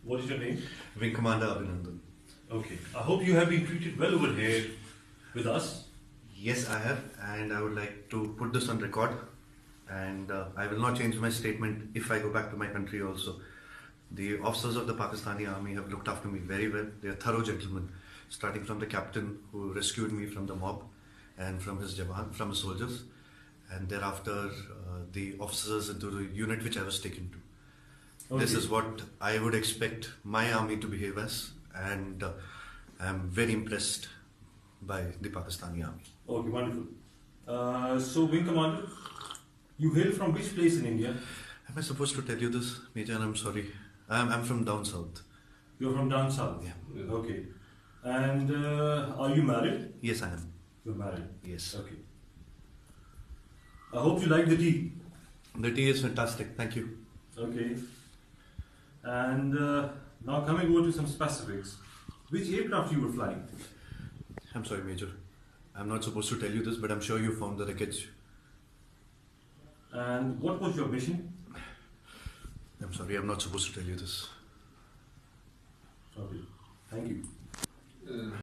What is your name? Wing Commander Abhinandan. Okay. I hope you have been treated well over here with us. Yes, I have, and I would like to put this on record. And I will not change my statement if I go back to my country also. The officers of the Pakistani army have looked after me very well. They are thorough gentlemen, starting from the captain who rescued me from the mob and from his jawan, from his soldiers, and thereafter the officers into the unit which I was taken to. Okay. This is what I would expect my army to behave as, and I am very impressed by the Pakistani army. Okay, wonderful. So, Wing Commander, you hail from which place in India? Am I supposed to tell you this, Major? I'm sorry. I'm from down south. You're from down south? Yeah. Okay. And are you married? Yes, I am. You're married? Yes. Okay. I hope you like the tea. The tea is fantastic. Thank you. Okay. And now coming over to some specifics. Which aircraft you were flying? I'm sorry, Major. I'm not supposed to tell you this, but I'm sure you found the wreckage. And what was your mission? I'm sorry, I'm not supposed to tell you this. Okay. Thank you.